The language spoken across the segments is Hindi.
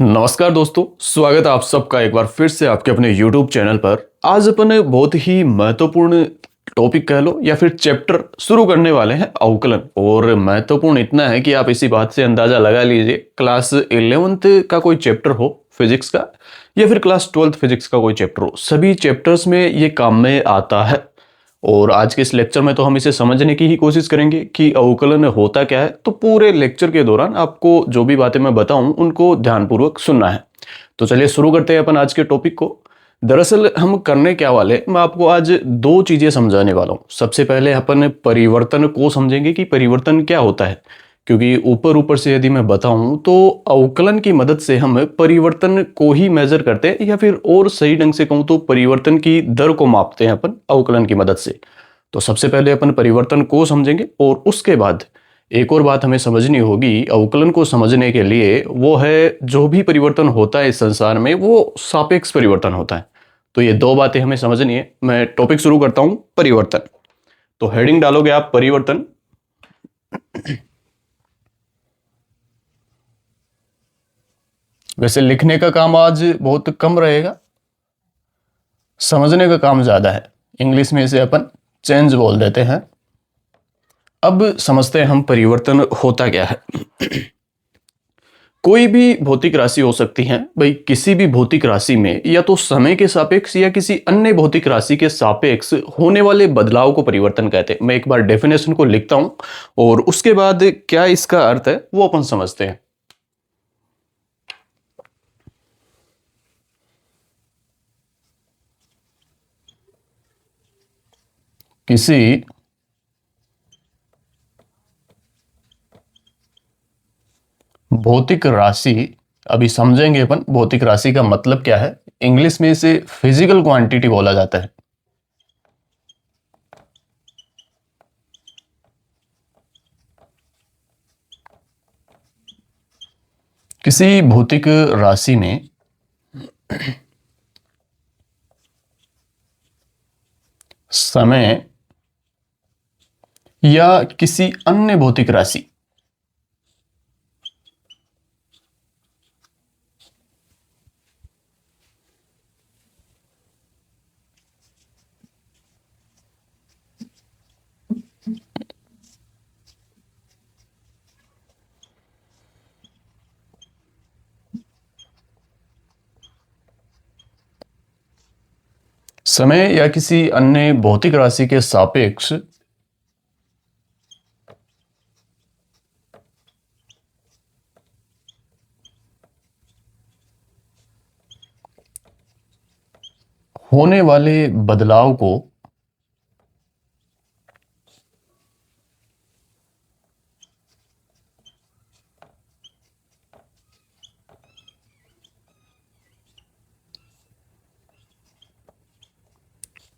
नमस्कार दोस्तों, स्वागत है आप सबका एक बार फिर से आपके अपने YouTube चैनल पर। आज अपन बहुत ही महत्वपूर्ण टॉपिक कह लो या फिर चैप्टर शुरू करने वाले हैं, अवकलन। और महत्वपूर्ण इतना है कि आप इसी बात से अंदाजा लगा लीजिए, क्लास 11th का कोई चैप्टर हो फिजिक्स का या फिर क्लास 12th फिजिक्स का कोई चैप्टर हो, सभी चैप्टर्स में ये काम में आता है। और आज के इस लेक्चर में तो हम इसे समझने की ही कोशिश करेंगे कि अवकलन होता क्या है। तो पूरे लेक्चर के दौरान आपको जो भी बातें मैं बताऊं उनको ध्यानपूर्वक सुनना है। तो चलिए शुरू करते हैं अपन आज के टॉपिक को। दरअसल हम करने क्या वाले, मैं आपको आज दो चीजें समझाने वाला हूं। सबसे पहले अपन परिवर्तन को समझेंगे कि परिवर्तन क्या होता है, क्योंकि ऊपर ऊपर से यदि मैं बताऊं तो अवकलन की मदद से हम परिवर्तन को ही मेजर करते हैं, या फिर और सही ढंग से कहूं तो परिवर्तन की दर को मापते हैं अपन अवकलन की मदद से। तो सबसे पहले अपन परिवर्तन को समझेंगे और उसके बाद एक और बात हमें समझनी होगी अवकलन को समझने के लिए, वो है जो भी परिवर्तन होता है इस संसार में वो सापेक्ष परिवर्तन होता है। तो ये दो बातें हमें समझनी है। मैं टॉपिक शुरू करता हूं, परिवर्तन। तो हेडिंग डालोगे आप परिवर्तन। वैसे लिखने का काम आज बहुत कम रहेगा, समझने का काम ज्यादा है। इंग्लिश में इसे अपन चेंज बोल देते हैं। अब समझते हैं हम परिवर्तन होता क्या है। कोई भी भौतिक राशि हो सकती है भाई, किसी भी भौतिक राशि में या तो समय के सापेक्ष या किसी अन्य भौतिक राशि के सापेक्ष होने वाले बदलाव को परिवर्तन कहते हैं। मैं एक बार डेफिनेशन को लिखता हूं और उसके बाद क्या इसका अर्थ है वो अपन समझते हैं। किसी भौतिक राशि, अभी समझेंगे अपन भौतिक राशि का मतलब क्या है। इंग्लिश में इसे फिजिकल क्वांटिटी बोला जाता है। किसी भौतिक राशि में समय या किसी अन्य भौतिक राशि समय या किसी अन्य भौतिक राशि के सापेक्ष होने वाले बदलाव को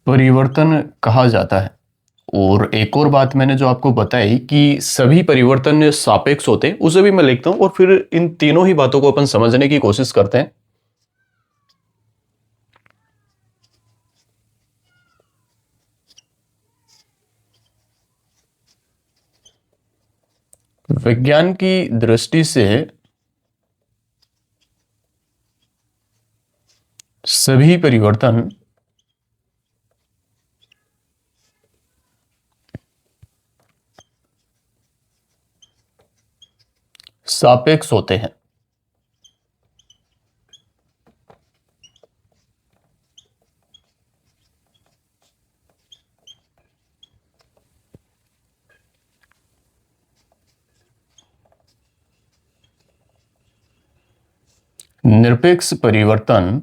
परिवर्तन कहा जाता है। और एक और बात मैंने जो आपको बताई कि सभी परिवर्तन सापेक्ष होते हैं, उसे भी मैं लिखता हूं और फिर इन तीनों ही बातों को अपन समझने की कोशिश करते हैं। विज्ञान की दृष्टि से सभी परिवर्तन सापेक्ष होते हैं। निरपेक्ष परिवर्तन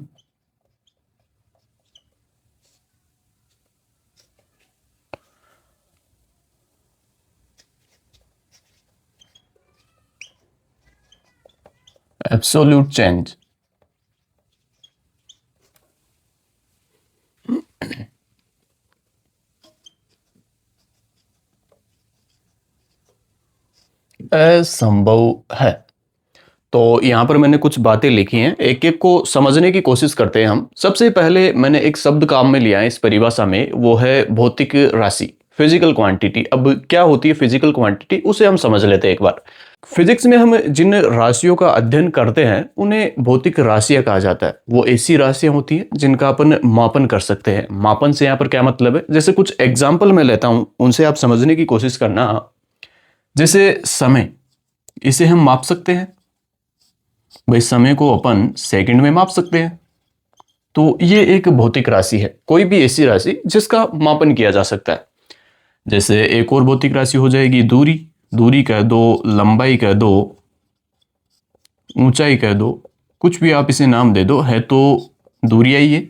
एब्सोल्यूट चेंज असंभव है। तो यहां पर मैंने कुछ बातें लिखी हैं, एक एक को समझने की कोशिश करते हैं हम। सबसे पहले मैंने एक शब्द काम में लिया है इस परिभाषा में, वो है भौतिक राशि। Physical quantity. अब क्या होती है फिजिकल क्वांटिटी, उसे हम समझ लेते हैं एक बार। फिजिक्स में हम जिन राशियों का अध्ययन करते हैं उन्हें भौतिक राशियां कहा जाता है। वो ऐसी राशियां होती हैं जिनका अपन मापन कर सकते हैं। मापन से यहाँ पर क्या मतलब है, जैसे कुछ एग्जाम्पल मैं लेता हूं, उनसे आप समझने की कोशिश करना। जैसे समय, इसे हम माप सकते हैं भाई, समय को अपन सेकंड में माप सकते हैं। तो ये एक भौतिक राशि है, कोई भी ऐसी राशि जिसका मापन किया जा सकता है। जैसे एक और भौतिक राशि हो जाएगी दूरी। दूरी कह दो, लंबाई कह दो, ऊंचाई कह दो, कुछ भी आप इसे नाम दे दो, है तो दूरी आई है।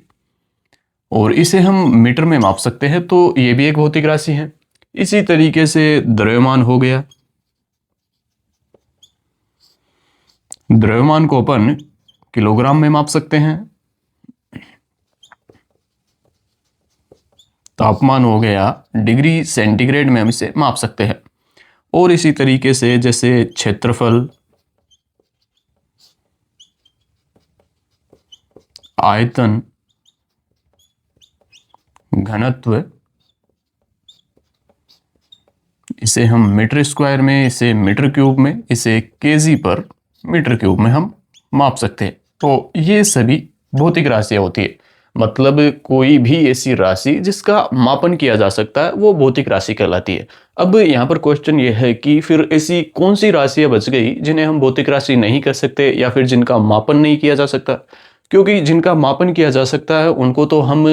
और इसे हम मीटर में माप सकते हैं, तो ये भी एक भौतिक राशि है। इसी तरीके से द्रव्यमान हो गया। द्रव्यमान को अपन किलोग्राम में माप सकते हैं। तापमान हो गया, डिग्री सेंटीग्रेड में हम इसे माप सकते हैं। और इसी तरीके से जैसे क्षेत्रफल, आयतन, घनत्व, इसे हम मीटर स्क्वायर में, इसे मीटर क्यूब में, इसे केजी पर मीटर क्यूब में हम माप सकते हैं। तो ये सभी भौतिक राशियां होती है। मतलब कोई भी ऐसी राशि जिसका मापन किया जा सकता है वो भौतिक राशि कहलाती है। अब यहाँ पर क्वेश्चन ये है कि फिर ऐसी कौन सी राशियां बच गई जिन्हें हम भौतिक राशि नहीं कह सकते या फिर जिनका मापन नहीं किया जा सकता। क्योंकि जिनका मापन किया जा सकता है उनको तो हम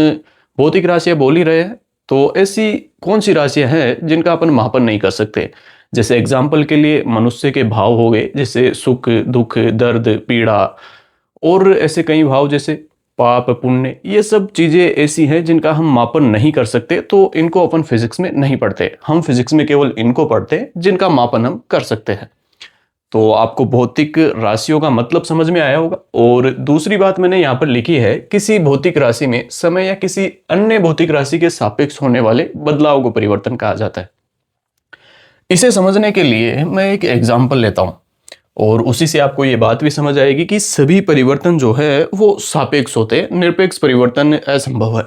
भौतिक राशियां बोल ही रहे हैं। तो ऐसी कौन सी राशियां हैं जिनका अपन मापन नहीं कर सकते। जैसे एग्जाम्पल के लिए मनुष्य के भाव हो गए, जैसे सुख, दुख, दर्द, पीड़ा, और ऐसे कई भाव जैसे पाप, पुण्य, ये सब चीजें ऐसी हैं जिनका हम मापन नहीं कर सकते। तो इनको अपन फिजिक्स में नहीं पढ़ते, हम फिजिक्स में केवल इनको पढ़ते हैं जिनका मापन हम कर सकते हैं। तो आपको भौतिक राशियों का मतलब समझ में आया होगा। और दूसरी बात मैंने यहाँ पर लिखी है, किसी भौतिक राशि में समय या किसी अन्य भौतिक राशि के सापेक्ष होने वाले बदलाव को परिवर्तन कहा जाता है। इसे समझने के लिए मैं एक एग्जाम्पल लेता हूं और उसी से आपको ये बात भी समझ आएगी कि सभी परिवर्तन जो है वो सापेक्ष होते हैं, निरपेक्ष परिवर्तन असंभव है।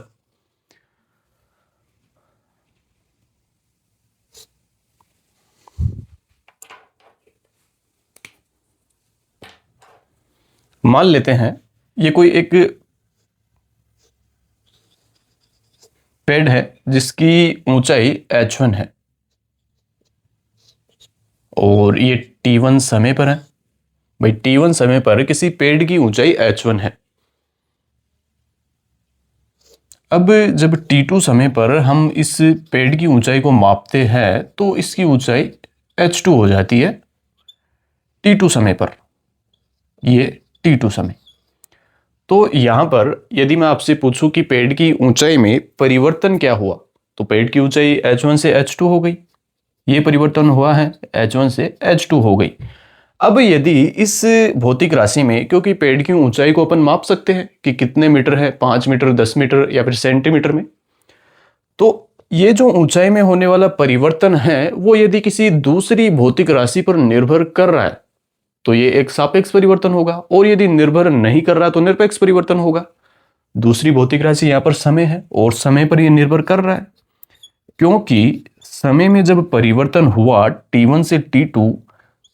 मान लेते हैं ये कोई एक पेड़ है जिसकी ऊंचाई h1 है और ये t1 समय पर है। भाई t1 समय पर किसी पेड़ की ऊंचाई h1 है। अब जब t2 समय पर हम इस पेड़ की ऊंचाई को मापते हैं तो इसकी ऊंचाई h2 हो जाती है t2 समय पर, ये t2 समय। तो यहां पर यदि मैं आपसे पूछूं कि पेड़ की ऊंचाई में परिवर्तन क्या हुआ, तो पेड़ की ऊंचाई h1 से h2 हो गई। ये परिवर्तन हुआ है, h1 से h2 हो गई। अब यदि इस भौतिक राशि में, क्योंकि पेड़ की ऊंचाई को अपन माप सकते हैं कि कितने मीटर है, 5 मीटर, 10 मीटर या फिर सेंटीमीटर में, तो ये जो ऊंचाई में होने वाला परिवर्तन है वो यदि किसी दूसरी भौतिक राशि पर निर्भर कर रहा है तो ये एक सापेक्ष परिवर्तन होगा, और यदि निर्भर नहीं कर रहा तो निरपेक्ष परिवर्तन होगा। दूसरी भौतिक राशि यहां पर समय है और समय पर यह निर्भर कर रहा है, क्योंकि समय में जब परिवर्तन हुआ t1 से t2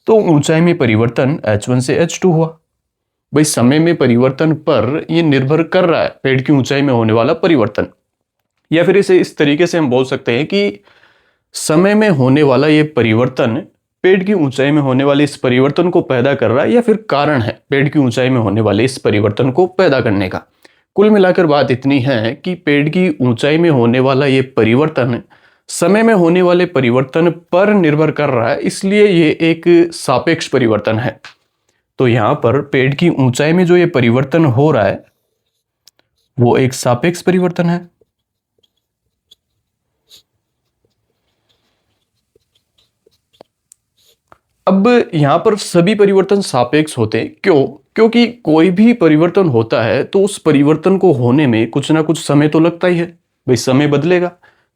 तो ऊंचाई में परिवर्तन h1 से h2 हुआ। भाई समय में परिवर्तन पर यह निर्भर कर रहा है, पेड़ की ऊंचाई में होने वाला परिवर्तन। या फिर इसे इस तरीके से हम बोल सकते हैं कि समय में होने वाला यह परिवर्तन पेड़ की ऊंचाई में होने वाले इस परिवर्तन को पैदा कर रहा है, या फिर कारण है पेड़ की ऊंचाई में होने वाले इस परिवर्तन को पैदा करने का। कुल मिलाकर बात इतनी है कि पेड़ की ऊंचाई में होने वाला ये परिवर्तन समय में होने वाले परिवर्तन पर निर्भर कर रहा है, इसलिए ये एक सापेक्ष परिवर्तन है। तो यहां पर पेड़ की ऊंचाई में जो ये परिवर्तन हो रहा है वो एक सापेक्ष परिवर्तन है। अब यहां पर सभी परिवर्तन सापेक्ष होते हैं, क्यों? क्योंकि कोई भी परिवर्तन होता है तो उस परिवर्तन को होने में कुछ ना कुछ समय तो लगता ही है। भाई समय बदलेगा,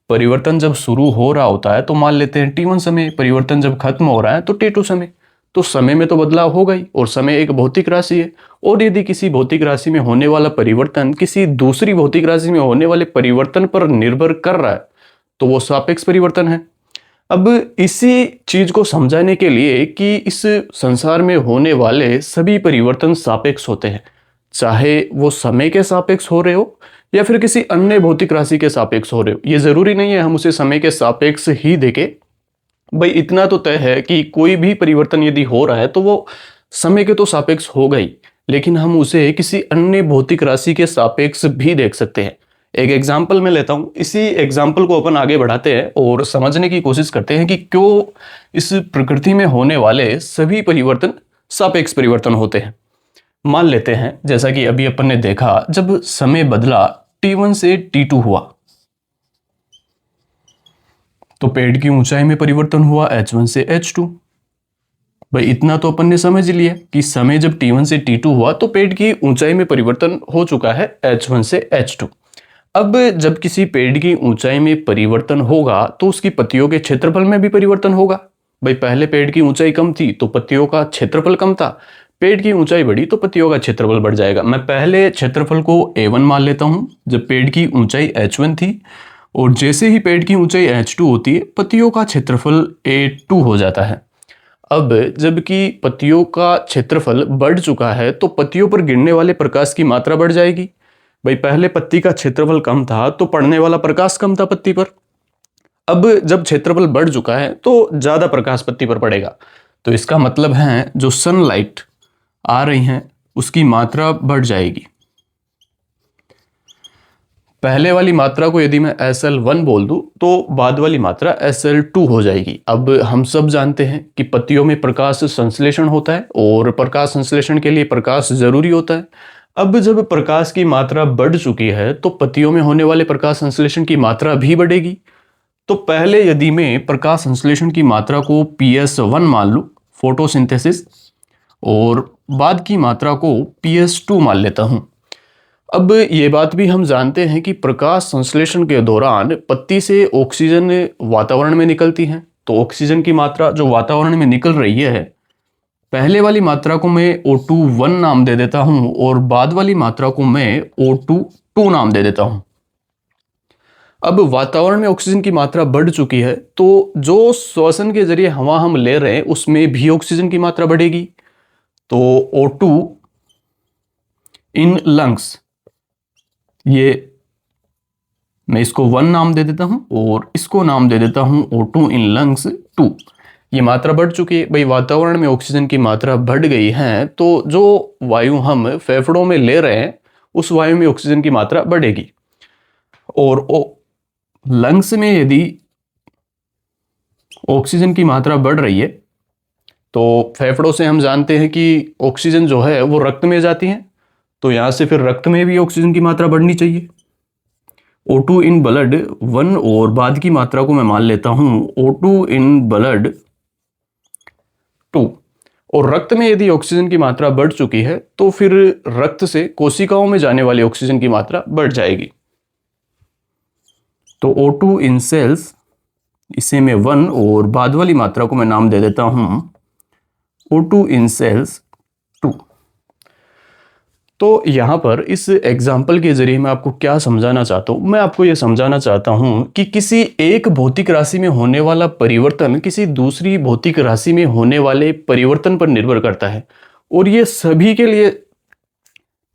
परिवर्तन जब शुरू हो रहा होता है तो मान लेते हैं t1 समय, परिवर्तन जब खत्म हो रहा है तो t2 समय। तो समय में तो बदलाव होगा ही, और समय एक भौतिक राशि है। और यदि किसी भौतिक राशि में होने वाला परिवर्तन किसी दूसरी भौतिक राशि में होने वाले परिवर्तन पर निर्भर कर रहा है तो वो सापेक्ष परिवर्तन है। अब इसी चीज को समझाने के लिए कि इस संसार में होने वाले सभी परिवर्तन सापेक्ष होते हैं, चाहे वो समय के सापेक्ष हो रहे हो या फिर किसी अन्य भौतिक राशि के सापेक्ष हो रहे हो। ये जरूरी नहीं है हम उसे समय के सापेक्ष ही देखें। भाई इतना तो तय है कि कोई भी परिवर्तन यदि हो रहा है तो वो समय के तो सापेक्ष होगा ही, लेकिन हम उसे किसी अन्य भौतिक राशि के सापेक्ष भी देख सकते हैं। एक एग्जाम्पल मैं लेता हूं, इसी एग्जाम्पल को अपन आगे बढ़ाते हैं और समझने की कोशिश करते हैं कि क्यों इस प्रकृति में होने वाले सभी परिवर्तन सापेक्ष परिवर्तन होते हैं। मान लेते हैं जैसा कि अभी अपन ने देखा, जब समय बदला T1 से T2 हुआ तो पेड़ की ऊंचाई में परिवर्तन हुआ H1 से H2। भाई इतना तो अपन ने समझ लिया कि समय जब T1 से T2 हुआ तो पेड़ की ऊंचाई में परिवर्तन हो चुका है H1 से H2। अब जब किसी पेड़ की ऊंचाई में परिवर्तन होगा तो उसकी पत्तियों के क्षेत्रफल में भी परिवर्तन होगा। भाई पहले पेड़ की ऊंचाई कम थी तो पत्तियों का क्षेत्रफल कम था, पेड़ की ऊंचाई बढ़ी तो पत्तियों का क्षेत्रफल बढ़ जाएगा। मैं पहले क्षेत्रफल को A1 मान लेता हूं जब पेड़ की ऊंचाई H1 थी, और जैसे ही पेड़ की ऊंचाई H2 होती है पत्तियों का क्षेत्रफल A2 हो जाता है। अब जबकि पत्तियों का क्षेत्रफल बढ़ चुका है तो पत्तियों पर गिरने वाले प्रकाश की मात्रा बढ़ जाएगी। भाई पहले पत्ती का क्षेत्रफल कम था तो पड़ने वाला प्रकाश कम था पत्ती पर। अब जब क्षेत्रफल बढ़ चुका है तो ज्यादा प्रकाश पत्ती पर पड़ेगा, तो इसका मतलब है जो सनलाइट आ रही हैं उसकी मात्रा बढ़ जाएगी। पहले वाली मात्रा को यदि मैं SL1 बोल दूं तो बाद वाली मात्रा SL2 हो जाएगी। अब हम सब जानते हैं कि पत्तियों में प्रकाश संश्लेषण होता है और प्रकाश संश्लेषण के लिए प्रकाश जरूरी होता है। अब जब प्रकाश की मात्रा बढ़ चुकी है तो पत्तियों में होने वाले प्रकाश संश्लेषण की मात्रा भी बढ़ेगी। तो पहले यदि मैं प्रकाश संश्लेषण की मात्रा को PS1 मान लूं, फोटोसिंथेसिस, और बाद की मात्रा को PS2 मान लेता हूं। अब ये बात भी हम जानते हैं कि प्रकाश संश्लेषण के दौरान पत्ती से ऑक्सीजन वातावरण में निकलती है, तो ऑक्सीजन की मात्रा जो वातावरण में निकल रही है, पहले वाली मात्रा को मैं O2 1 नाम दे देता हूं और बाद वाली मात्रा को मैं O2 2 नाम दे देता हूं। अब वातावरण में ऑक्सीजन की मात्रा बढ़ चुकी है तो जो श्वसन के जरिए हवा हम ले रहे हैं उसमें भी ऑक्सीजन की मात्रा बढ़ेगी। तो O2 इन लंग्स, ये मैं इसको 1 नाम दे देता हूं और इसको नाम दे देता हूं O2 इन लंग्स 2। ये मात्रा बढ़ चुकी है। भाई वातावरण में ऑक्सीजन की मात्रा बढ़ गई है तो जो वायु हम फेफड़ों में ले रहे हैं उस वायु में ऑक्सीजन की मात्रा बढ़ेगी। और लंग्स में यदि ऑक्सीजन की मात्रा बढ़ रही है तो फेफड़ों से हम जानते हैं कि ऑक्सीजन जो है वो रक्त में जाती है, तो यहां से फिर रक्त में भी ऑक्सीजन की मात्रा बढ़नी चाहिए। O2 इन ब्लड 1 और बाद की मात्रा को मैं मान लेता हूं O2 इन ब्लड 2। और रक्त में यदि ऑक्सीजन की मात्रा बढ़ चुकी है तो फिर रक्त से कोशिकाओं में जाने वाली ऑक्सीजन की मात्रा बढ़ जाएगी। तो O2 इन सेल्स, इसे मैं 1 और बाद वाली मात्रा को मैं नाम दे देता हूं O2 इन सेल्स 2। तो यहां पर इस एग्जाम्पल के जरिए मैं आपको क्या समझाना चाहता हूं, मैं आपको यह समझाना चाहता हूं कि किसी एक भौतिक राशि में होने वाला परिवर्तन किसी दूसरी भौतिक राशि में होने वाले परिवर्तन पर निर्भर करता है। और यह सभी के लिए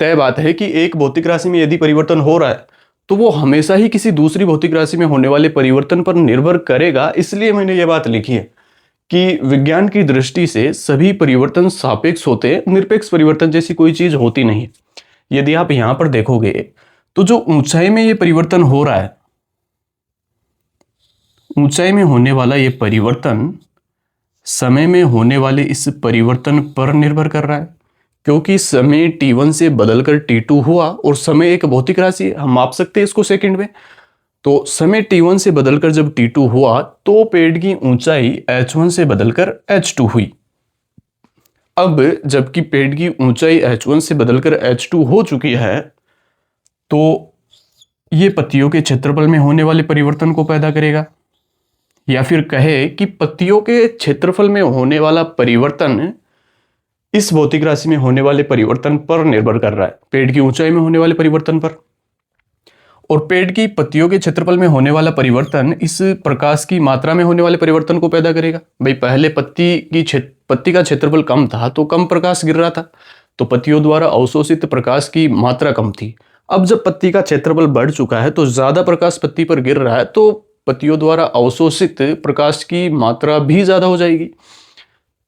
तय बात है कि एक भौतिक राशि में यदि परिवर्तन हो रहा है तो वो हमेशा ही किसी दूसरी भौतिक राशि में होने वाले परिवर्तन पर निर्भर करेगा। इसलिए मैंने ये बात लिखी है कि विज्ञान की दृष्टि से सभी परिवर्तन सापेक्ष होते हैं, निरपेक्ष परिवर्तन जैसी कोई चीज होती नहीं। यदि आप यहां पर देखोगे तो जो ऊंचाई में ये परिवर्तन हो रहा है, ऊंचाई में होने वाला ये परिवर्तन समय में होने वाले इस परिवर्तन पर निर्भर कर रहा है, क्योंकि समय T1 से बदलकर T2 हुआ और समय एक भौतिक राशि, हम माप सकते हैं इसको सेकंड में। तो समय T1 से बदलकर जब T2 हुआ तो पेड़ की ऊंचाई H1 से बदलकर H2 हुई। अब जबकि पेड़ की ऊंचाई H1 से बदलकर H2 हो चुकी है तो ये पत्तियों के क्षेत्रफल में होने वाले परिवर्तन को पैदा करेगा, या फिर कहे कि पत्तियों के क्षेत्रफल में होने वाला परिवर्तन इस भौतिक राशि में होने वाले परिवर्तन पर निर्भर कर रहा है, पेड़ की ऊंचाई में होने वाले परिवर्तन पर। और पेड़ की पत्तियों के क्षेत्रफल में होने वाला परिवर्तन इस प्रकाश की मात्रा में होने वाले परिवर्तन को पैदा करेगा। भाई पहले पत्ती का क्षेत्रफल कम था तो कम प्रकाश गिर रहा था, तो पत्तियों द्वारा अवशोषित प्रकाश की मात्रा कम थी। अब जब पत्ती का क्षेत्रफल बढ़ चुका है तो ज्यादा प्रकाश पत्ती पर गिर रहा है, तो पत्तियों द्वारा अवशोषित प्रकाश की मात्रा भी ज्यादा हो जाएगी।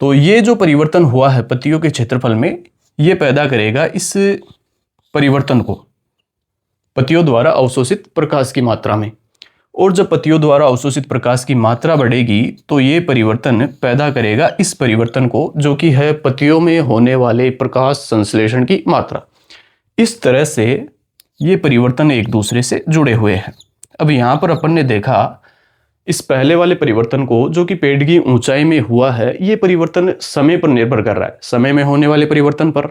तो ये जो परिवर्तन हुआ है पत्तियों के क्षेत्रफल में, ये पैदा करेगा इस परिवर्तन को पत्तियों द्वारा अवशोषित प्रकाश की मात्रा में। और जब पत्तियों द्वारा अवशोषित प्रकाश की मात्रा बढ़ेगी तो ये परिवर्तन पैदा करेगा इस परिवर्तन को, जो कि है पत्तियों में होने वाले प्रकाश संश्लेषण की मात्रा। इस तरह से ये परिवर्तन एक दूसरे से जुड़े हुए हैं। अब यहाँ पर अपन ने देखा इस पहले वाले परिवर्तन को, जो कि पेड़ की ऊंचाई में हुआ है, ये परिवर्तन समय पर निर्भर कर रहा है, समय में होने वाले परिवर्तन पर।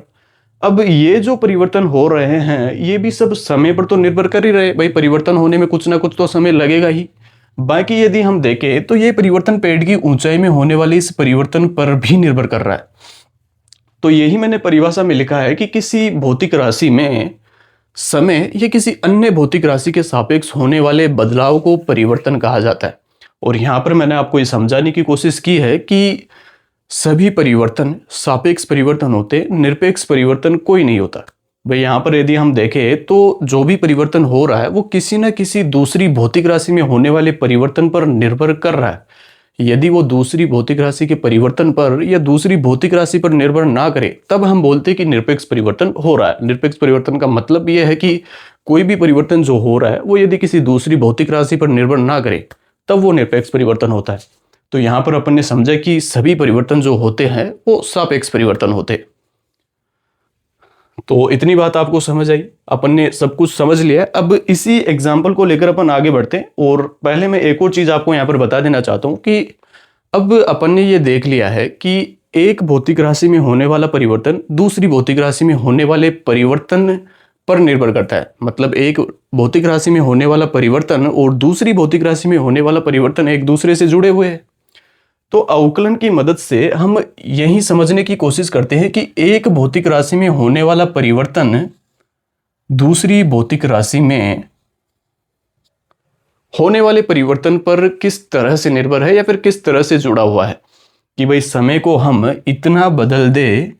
अब ये जो परिवर्तन हो रहे हैं ये भी सब समय पर तो निर्भर कर ही रहे, भाई परिवर्तन होने में कुछ ना कुछ तो समय लगेगा ही। बाकी यदि हम देखें तो ये परिवर्तन पेड़ की ऊंचाई में होने वाले इस परिवर्तन पर भी निर्भर कर रहा है। तो यही मैंने परिभाषा में लिखा है कि किसी भौतिक राशि में समय या किसी अन्य भौतिक राशि के सापेक्ष होने वाले बदलाव को परिवर्तन कहा जाता है। और यहां पर मैंने आपको ये समझाने की कोशिश की है कि सभी परिवर्तन सापेक्ष परिवर्तन होते, निरपेक्ष परिवर्तन कोई नहीं होता। भाई यहाँ पर यदि हम देखें तो जो भी परिवर्तन हो रहा है वो किसी न किसी दूसरी भौतिक राशि में होने वाले परिवर्तन पर निर्भर कर रहा है। यदि वो दूसरी भौतिक राशि के परिवर्तन पर या दूसरी भौतिक राशि पर निर्भर ना करे तब हम बोलते हैं कि निरपेक्ष परिवर्तन हो रहा है। निरपेक्ष परिवर्तन का मतलब यह है कि कोई भी परिवर्तन जो हो रहा है वो यदि किसी दूसरी भौतिक राशि पर निर्भर ना करे तब वो निरपेक्ष परिवर्तन होता है। तो यहां पर अपन ने समझा कि सभी परिवर्तन जो होते हैं वो सापेक्ष परिवर्तन होते हैं। तो इतनी बात आपको समझ आई, अपन ने सब कुछ समझ लिया। अब इसी एग्जाम्पल को लेकर अपन आगे बढ़ते हैं। और पहले मैं एक और चीज आपको यहां पर बता देना चाहता हूं कि अब अपन ने ये देख लिया है कि एक भौतिक राशि में होने वाला परिवर्तन दूसरी भौतिक राशि में होने वाले परिवर्तन पर निर्भर करता है। मतलब एक भौतिक राशि में होने वाला परिवर्तन और दूसरी भौतिक राशि में होने वाला परिवर्तन एक दूसरे से जुड़े हुए हैं। तो अवकलन की मदद से हम यही समझने की कोशिश करते हैं कि एक भौतिक राशि में होने वाला परिवर्तन दूसरी भौतिक राशि में होने वाले परिवर्तन पर किस तरह से निर्भर है या फिर किस तरह से जुड़ा हुआ है। कि भाई समय को हम इतना बदल दे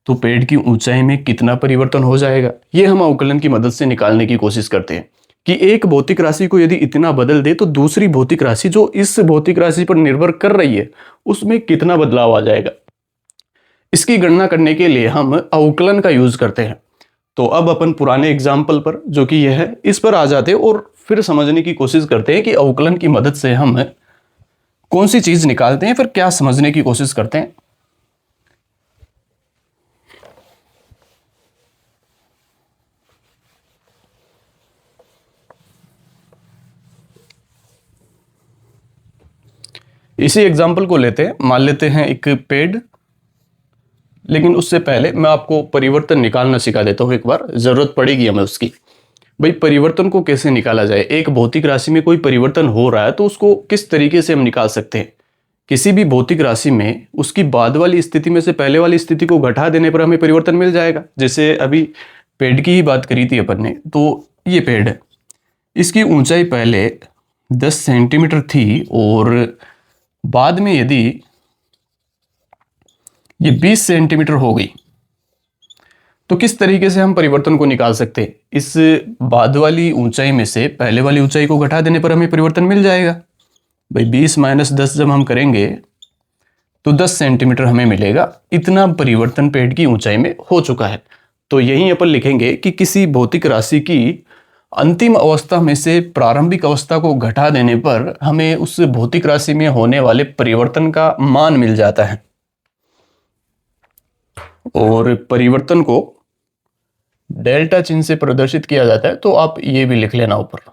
तो पेड़ की ऊंचाई में कितना परिवर्तन हो जाएगा, ये हम अवकलन की मदद से निकालने की कोशिश करते हैं। कि एक भौतिक राशि को यदि इतना बदल दे तो दूसरी भौतिक राशि जो इस भौतिक राशि पर निर्भर कर रही है उसमें कितना बदलाव आ जाएगा। इसकी गणना करने के लिए हम अवकलन का यूज करते हैं। तो अब अपन पुराने एग्जाम्पल पर, जो कि यह है, इस पर आ जाते हैं और फिर समझने की कोशिश करते हैं कि अवकलन की मदद से हम कौन सी चीज निकालते हैं, फिर क्या समझने की कोशिश करते हैं। इसी एग्जाम्पल को लेते हैं, मान लेते हैं एक पेड़। लेकिन उससे पहले मैं आपको परिवर्तन निकालना सिखा देता हूं, एक बार जरूरत पड़ेगी हमें उसकी। भाई परिवर्तन को कैसे निकाला जाए, एक भौतिक राशि में कोई परिवर्तन हो रहा है तो उसको किस तरीके से हम निकाल सकते हैं। किसी भी भौतिक राशि में उसकी बाद वाली स्थिति में से पहले वाली स्थिति को घटा देने पर हमें परिवर्तन मिल जाएगा। जैसे अभी पेड़ की ही बात करी थी अपन ने, तो ये पेड़ है, इसकी ऊंचाई पहले 10 सेंटीमीटर थी और बाद में यदि ये 20 सेंटीमीटर हो गई तो किस तरीके से हम परिवर्तन को निकाल सकते हैं। इस बाद वाली ऊंचाई में से पहले वाली ऊंचाई को घटा देने पर हमें परिवर्तन मिल जाएगा। भाई 20 माइनस 10 जब हम करेंगे तो 10 सेंटीमीटर हमें मिलेगा। इतना परिवर्तन पेड़ की ऊंचाई में हो चुका है। तो यही अपन लिखेंगे कि किसी भौतिक राशि की अंतिम अवस्था में से प्रारंभिक अवस्था को घटा देने पर हमें उस भौतिक राशि में होने वाले परिवर्तन का मान मिल जाता है। और परिवर्तन को डेल्टा चिन्ह से प्रदर्शित किया जाता है, तो आप ये भी लिख लेना ऊपर।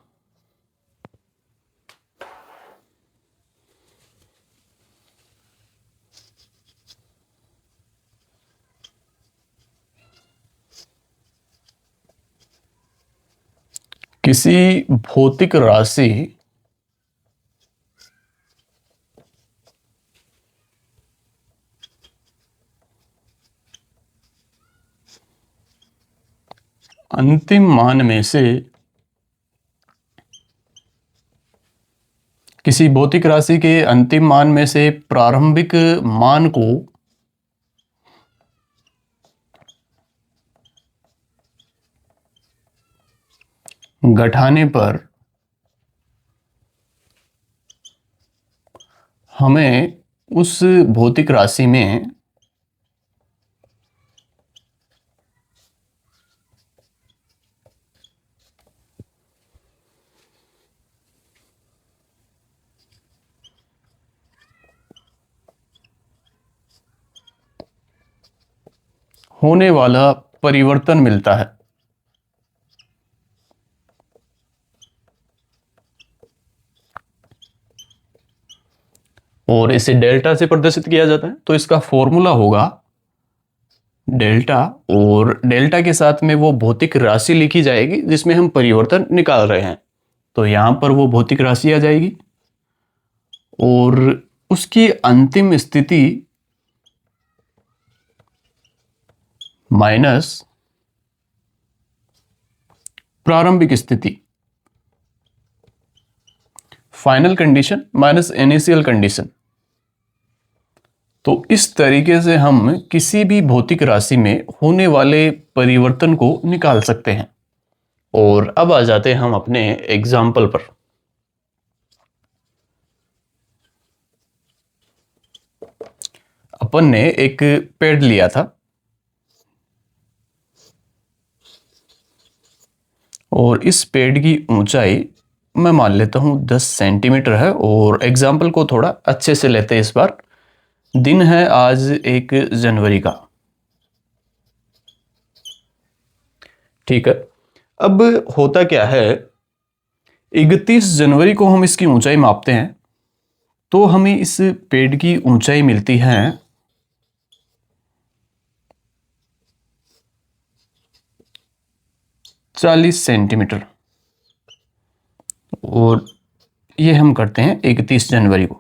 किसी भौतिक राशि अंतिम मान में से किसी भौतिक राशि के अंतिम मान में से प्रारंभिक मान को घटाने पर हमें उस भौतिक राशि में होने वाला परिवर्तन मिलता है। और इसे डेल्टा से प्रदर्शित किया जाता है। तो इसका फॉर्मूला होगा डेल्टा, और डेल्टा के साथ में वो भौतिक राशि लिखी जाएगी जिसमें हम परिवर्तन निकाल रहे हैं। तो यहां पर वो भौतिक राशि आ जाएगी और उसकी अंतिम स्थिति माइनस प्रारंभिक स्थिति, final condition minus initial condition. तो इस तरीके से हम किसी भी भौतिक राशि में होने वाले परिवर्तन को निकाल सकते हैं। और अब आ जाते हैं हम अपने एग्जाम्पल पर। अपन ने एक पेड़ लिया था और इस पेड़ की ऊंचाई मैं मान लेता हूं 10 सेंटीमीटर है। और एग्जाम्पल को थोड़ा अच्छे से लेते हैं इस बार। दिन है आज 1 जनवरी का, ठीक है। अब होता क्या है, 31 जनवरी को हम इसकी ऊंचाई मापते हैं तो हमें इस पेड़ की ऊंचाई मिलती है 40 सेंटीमीटर। और ये हम करते हैं 31 जनवरी को।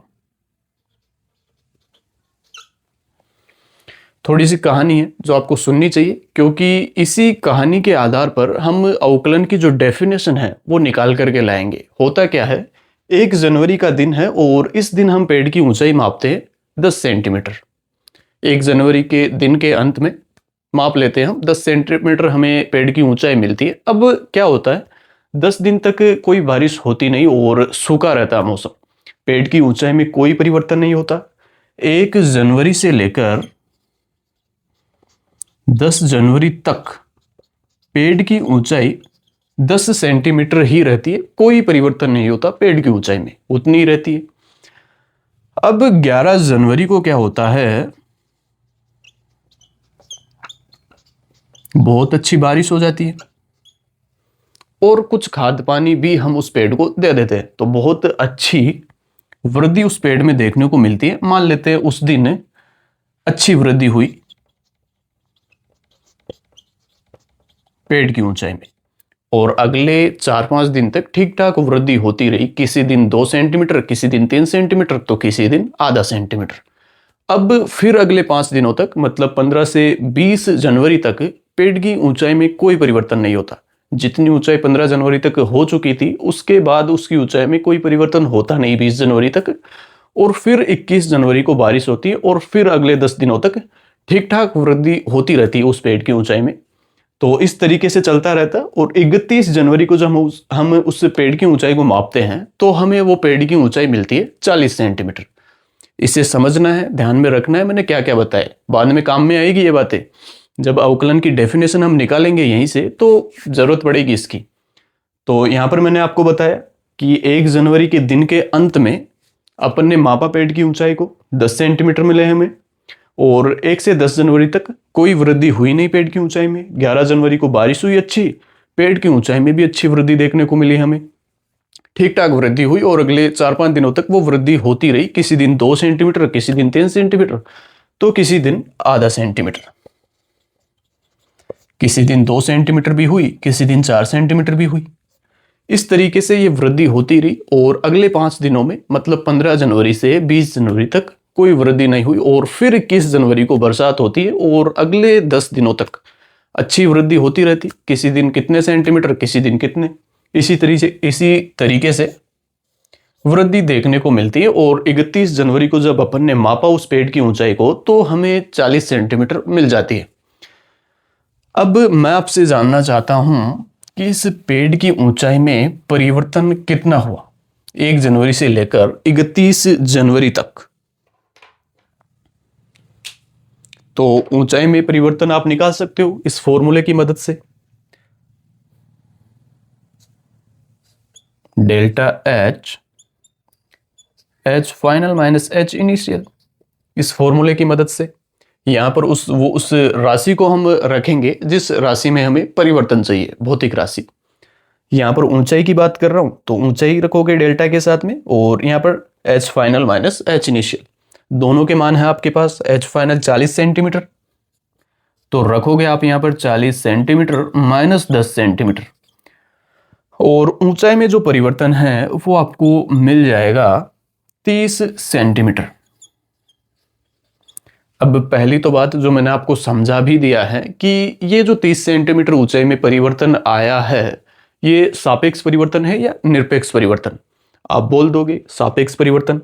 थोड़ी सी कहानी है जो आपको सुननी चाहिए, क्योंकि इसी कहानी के आधार पर हम अवकलन की जो डेफिनेशन है वो निकाल करके लाएंगे। होता क्या है, 1 जनवरी का दिन है और इस दिन हम पेड़ की ऊंचाई मापते हैं 10 सेंटीमीटर। 1 जनवरी के दिन के अंत में माप लेते हैं हम 10 सेंटीमीटर, हमें पेड़ की ऊंचाई मिलती है। अब क्या होता है, 10 दिन तक कोई बारिश होती नहीं और सूखा रहता है मौसम। पेड़ की ऊंचाई में कोई परिवर्तन नहीं होता। 1 जनवरी से लेकर 10 जनवरी तक पेड़ की ऊंचाई 10 सेंटीमीटर ही रहती है, कोई परिवर्तन नहीं होता पेड़ की ऊंचाई में, उतनी ही रहती है। अब 11 जनवरी को क्या होता है, बहुत अच्छी बारिश हो जाती है और कुछ खाद पानी भी हम उस पेड़ को दे देते हैं, तो बहुत अच्छी वृद्धि उस पेड़ में देखने को मिलती है। मान लेते हैं उस दिन अच्छी वृद्धि हुई पेड़ की ऊंचाई में, और अगले 4-5 दिन तक ठीक ठाक वृद्धि होती रही। किसी दिन 2 सेंटीमीटर, किसी दिन 3 सेंटीमीटर, तो किसी दिन आधा सेंटीमीटर। अब फिर अगले 5 दिनों तक, मतलब 15 से 20 जनवरी तक पेड़ की ऊंचाई में कोई परिवर्तन नहीं होता। जितनी ऊंचाई 15 जनवरी तक हो चुकी थी उसके बाद उसकी ऊंचाई में कोई परिवर्तन होता नहीं 20 जनवरी तक। और फिर 21 जनवरी को बारिश होती है और फिर अगले 10 दिनों तक ठीक ठाक वृद्धि होती रहती है उस पेड़ की ऊंचाई में। तो इस तरीके से चलता रहता है। और 31 जनवरी को जब हम उस पेड़ की ऊंचाई को मापते हैं तो हमें वो पेड़ की ऊंचाई मिलती है 40 सेंटीमीटर। इसे समझना है, ध्यान में रखना है मैंने क्या क्या बताया, बाद में काम में आएगी ये बातें। जब अवकलन की डेफिनेशन हम निकालेंगे यहीं से तो जरूरत पड़ेगी इसकी। तो यहां पर मैंने आपको बताया कि 1 जनवरी के दिन के अंत में अपन ने मापा पेड़ की ऊंचाई को 10 सेंटीमीटर मिले हमें, और 1 से 10 जनवरी तक कोई वृद्धि हुई नहीं पेड़ की ऊंचाई में। 11 जनवरी को बारिश हुई अच्छी, पेड़ की ऊंचाई में भी अच्छी वृद्धि देखने को मिली हमें, ठीक ठाक वृद्धि हुई। और अगले 4-5 दिनों तक वो वृद्धि होती रही, किसी दिन 2 सेंटीमीटर, किसी दिन 3 सेंटीमीटर, तो किसी दिन आधा सेंटीमीटर, किसी दिन 2 सेंटीमीटर भी हुई, किसी दिन 4 सेंटीमीटर भी हुई। इस तरीके से ये वृद्धि होती रही। और अगले 5 दिनों में, मतलब 15 जनवरी से 20 जनवरी तक कोई वृद्धि नहीं हुई, और फिर 21 जनवरी को बरसात होती है और अगले 10 दिनों तक अच्छी वृद्धि होती रहती, किसी दिन कितने सेंटीमीटर, किसी दिन कितने। इसी तरीके से वृद्धि देखने को मिलती है। और 31 जनवरी को जब अपन ने मापा उस पेड़ की ऊंचाई को तो हमें 40 सेंटीमीटर मिल जाती है। अब मैं आपसे जानना चाहता हूं कि इस पेड़ की ऊंचाई में परिवर्तन कितना हुआ 1 जनवरी से लेकर 31 जनवरी तक। तो ऊंचाई में परिवर्तन आप निकाल सकते हो इस फॉर्मूले की मदद से। Delta H final minus H initial, इस फॉर्मूले की मदद से यहां पर उस राशि को हम रखेंगे जिस राशि में हमें परिवर्तन चाहिए, भौतिक राशि। यहां पर ऊंचाई की बात कर रहा हूं तो ऊंचाई रखोगे डेल्टा के साथ में, और यहां पर H final minus H initial, दोनों के मान है आपके पास। एच फाइनल 40 सेंटीमीटर, तो रखोगे आप यहां पर 40 सेंटीमीटर माइनस 10 सेंटीमीटर, और ऊंचाई में जो परिवर्तन है वो आपको मिल जाएगा 30 सेंटीमीटर। अब पहली तो बात जो मैंने आपको समझा भी दिया है कि ये जो 30 सेंटीमीटर ऊंचाई में परिवर्तन आया है ये सापेक्ष परिवर्तन है या निरपेक्ष परिवर्तन। आप बोल दोगे सापेक्ष परिवर्तन,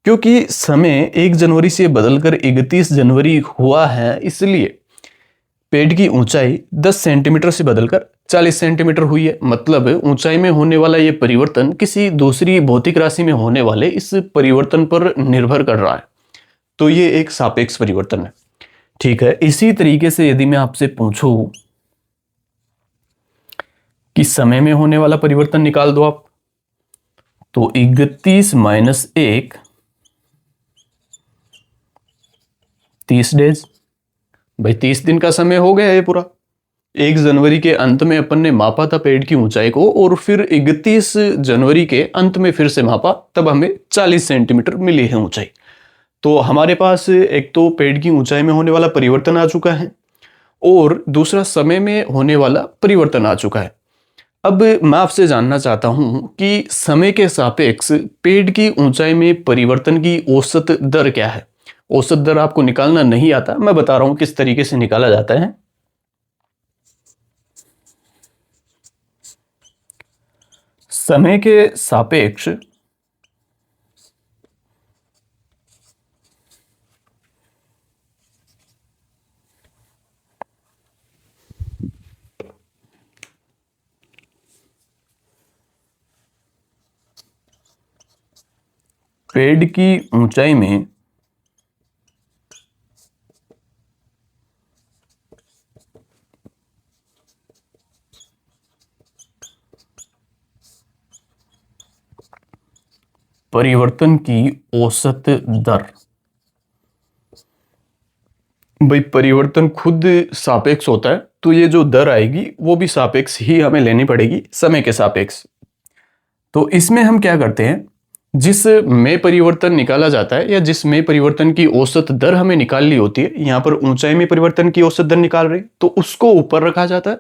क्योंकि समय 1 जनवरी से बदलकर 31 जनवरी हुआ है, इसलिए पेड़ की ऊंचाई 10 सेंटीमीटर से बदलकर 40 सेंटीमीटर हुई है। मतलब ऊंचाई में होने वाला यह परिवर्तन किसी दूसरी भौतिक राशि में होने वाले इस परिवर्तन पर निर्भर कर रहा है, तो ये एक सापेक्ष परिवर्तन है। ठीक है, इसी तरीके से यदि मैं आपसे पूछूं कि समय में होने वाला परिवर्तन निकाल दो आप, तो 31 माइनस 1 30 डेज। भाई 30 दिन का समय हो गया है पूरा। 1 जनवरी के अंत में अपन ने मापा था पेड़ की ऊंचाई को, और फिर 31 जनवरी के अंत में फिर से मापा, तब हमें 40 सेंटीमीटर मिली है ऊंचाई। तो हमारे पास एक तो पेड़ की ऊंचाई में होने वाला परिवर्तन आ चुका है, और दूसरा समय में होने वाला परिवर्तन आ चुका है। अब मैं आपसे जानना चाहता हूं कि समय के सापेक्ष पेड़ की ऊंचाई में परिवर्तन की औसत दर क्या है। औसत दर आपको निकालना नहीं आता, मैं बता रहा हूं किस तरीके से निकाला जाता है। समय के सापेक्ष पेड़ की ऊंचाई में परिवर्तन की औसत दर। भाई परिवर्तन खुद सापेक्ष होता है, तो ये जो दर आएगी वो भी सापेक्ष ही हमें लेनी पड़ेगी समय के सापेक्ष। तो इसमें हम क्या करते हैं, जिस में परिवर्तन निकाला जाता है या जिस में परिवर्तन की औसत दर हमें निकालनी होती है, यहां पर ऊंचाई में परिवर्तन की औसत दर निकाल रहे तो उसको ऊपर रखा जाता है,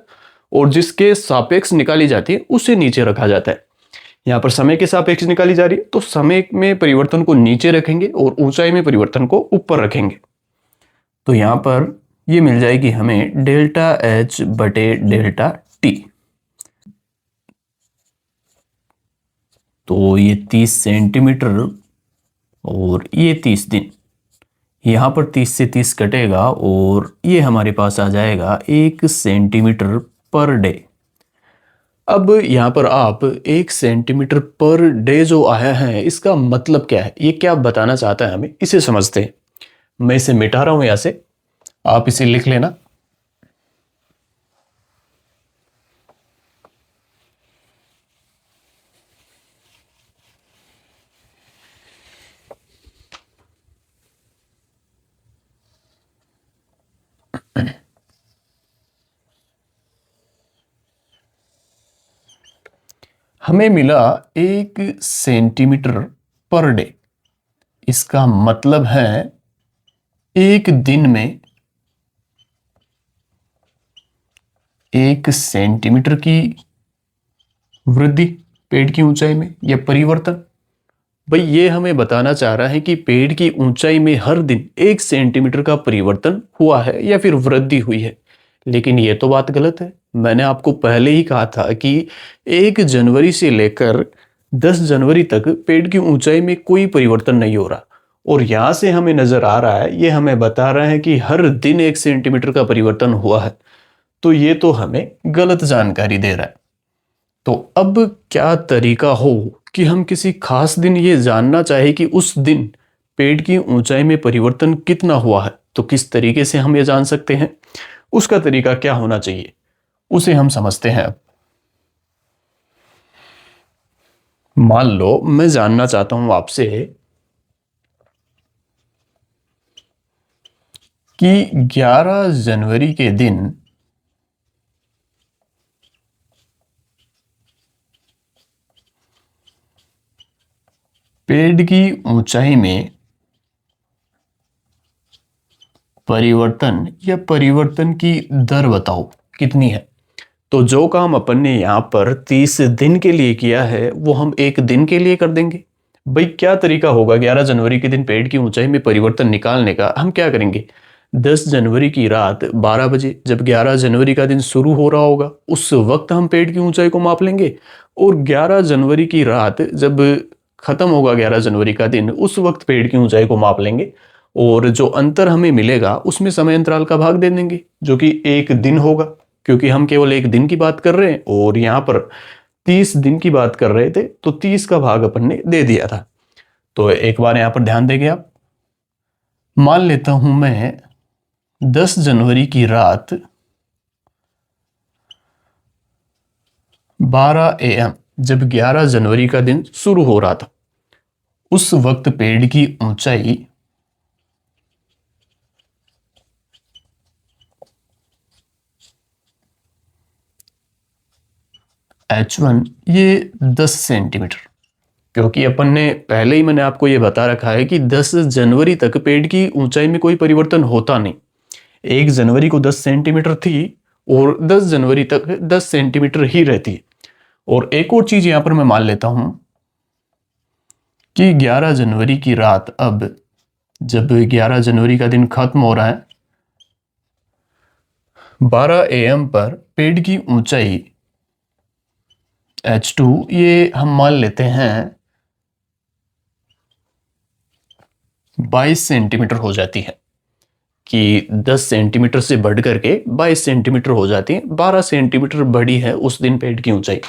और जिसके सापेक्ष निकाली जाती है उसे नीचे रखा जाता है। यहां पर समय के सापेक्ष निकाली जा रही है तो समय में परिवर्तन को नीचे रखेंगे और ऊंचाई में परिवर्तन को ऊपर रखेंगे। तो यहां पर ये मिल जाएगी हमें डेल्टा एच बटे डेल्टा टी। तो ये 30 सेंटीमीटर और ये 30 दिन, यहां पर 30 से 30 कटेगा और ये हमारे पास आ जाएगा 1 सेंटीमीटर पर डे। अब यहां पर आप 1 सेंटीमीटर पर डे जो आया है इसका मतलब क्या है, ये क्या बताना चाहता है हमें, इसे समझते हैं। मैं इसे मिटा रहा हूं यहां से, आप इसे लिख लेना। हमें मिला 1 सेंटीमीटर पर डे, इसका मतलब है एक दिन में 1 सेंटीमीटर की वृद्धि पेड़ की ऊंचाई में या परिवर्तन। भाई ये हमें बताना चाह रहा है कि पेड़ की ऊंचाई में हर दिन 1 सेंटीमीटर का परिवर्तन हुआ है या फिर वृद्धि हुई है। लेकिन ये तो बात गलत है। मैंने आपको पहले ही कहा था कि 1 जनवरी से लेकर 10 जनवरी तक पेड़ की ऊंचाई में कोई परिवर्तन नहीं हो रहा, और यहां से हमें नजर आ रहा है, ये हमें बता रहा है कि हर दिन 1 सेंटीमीटर का परिवर्तन हुआ है। तो ये तो हमें गलत जानकारी दे रहा है। तो अब क्या तरीका हो कि हम किसी खास दिन ये जानना चाहे कि उस दिन पेड़ की ऊंचाई में परिवर्तन कितना हुआ है, तो किस तरीके से हम ये जान सकते हैं, उसका तरीका क्या होना चाहिए, उसे हम समझते हैं अब। मान लो मैं जानना चाहता हूं आपसे कि 11 जनवरी के दिन पेड़ की ऊंचाई में परिवर्तन या परिवर्तन की दर बताओ कितनी है। तो जो काम अपन ने यहाँ पर 30 दिन के लिए किया है वो हम एक दिन के लिए कर देंगे। भाई क्या तरीका होगा 11 जनवरी के दिन पेड़ की ऊंचाई में परिवर्तन निकालने का, हम क्या करेंगे, 10 जनवरी की रात 12 बजे जब 11 जनवरी का दिन शुरू हो रहा होगा उस वक्त हम पेड़ की ऊंचाई को माप लेंगे, और 11 जनवरी की रात जब खत्म होगा 11 जनवरी का दिन उस वक्त पेड़ की ऊंचाई को माप लेंगे, और जो अंतर हमें मिलेगा उसमें समय अंतराल का भाग दे देंगे जो कि एक दिन होगा, क्योंकि हम केवल एक दिन की बात कर रहे हैं और यहाँ पर 30 दिन की बात कर रहे थे, तो 30 का भाग अपन ने दे दिया था। तो एक बार यहाँ पर ध्यान देंगे आप। मान लेता हूं मैं 10 जनवरी की रात 12 AM जब 11 जनवरी का दिन शुरू हो रहा था उस वक्त पेड़ की ऊंचाई H1 ये 10 सेंटीमीटर, क्योंकि अपन ने पहले ही मैंने आपको ये बता रखा है कि 10 जनवरी तक पेड़ की ऊंचाई में कोई परिवर्तन होता नहीं। 1 जनवरी को 10 सेंटीमीटर थी और 10 जनवरी तक 10 सेंटीमीटर ही रहती है। और एक और चीज यहां पर मैं मान लेता हूं कि 11 जनवरी की रात अब जब 11 जनवरी का दिन खत्म हो रहा है 12 AM पर पेड़ की ऊंचाई H2 ये हम मान लेते हैं 22 सेंटीमीटर हो जाती है, कि 10 सेंटीमीटर से बढ़ करके 22 सेंटीमीटर हो जाती है, 12 सेंटीमीटर बढ़ी है उस दिन पेड़ की ऊंचाई।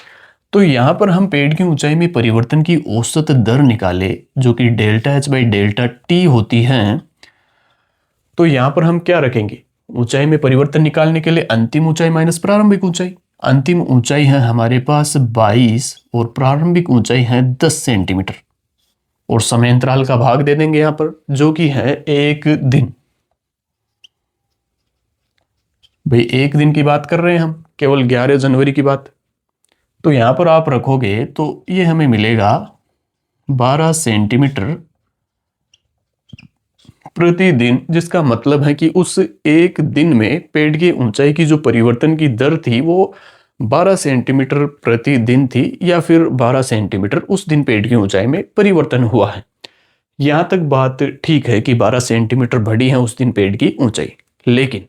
तो यहां पर हम पेड़ की ऊंचाई में परिवर्तन की औसत दर निकाले जो कि delta H by delta T होती है। तो यहां पर हम क्या रखेंगे, ऊंचाई में परिवर्तन निकालने के लिए अंतिम ऊंचाई माइनस प्रारंभिक ऊंचाई। अंतिम ऊंचाई है हमारे पास 22 और प्रारंभिक ऊंचाई है 10 सेंटीमीटर, और समय अंतराल का भाग दे देंगे यहां पर जो कि है एक दिन। भाई एक दिन की बात कर रहे हैं हम, केवल 11 जनवरी की बात। तो यहां पर आप रखोगे तो ये हमें मिलेगा 12 सेंटीमीटर प्रतिदिन, जिसका मतलब है कि उस एक दिन में पेड़ की ऊंचाई की जो परिवर्तन की दर थी वो 12 सेंटीमीटर प्रतिदिन थी, या फिर 12 सेंटीमीटर उस दिन पेड़ की ऊंचाई में परिवर्तन हुआ है। यहां तक बात ठीक है कि 12 सेंटीमीटर बढ़ी है उस दिन पेड़ की ऊंचाई। लेकिन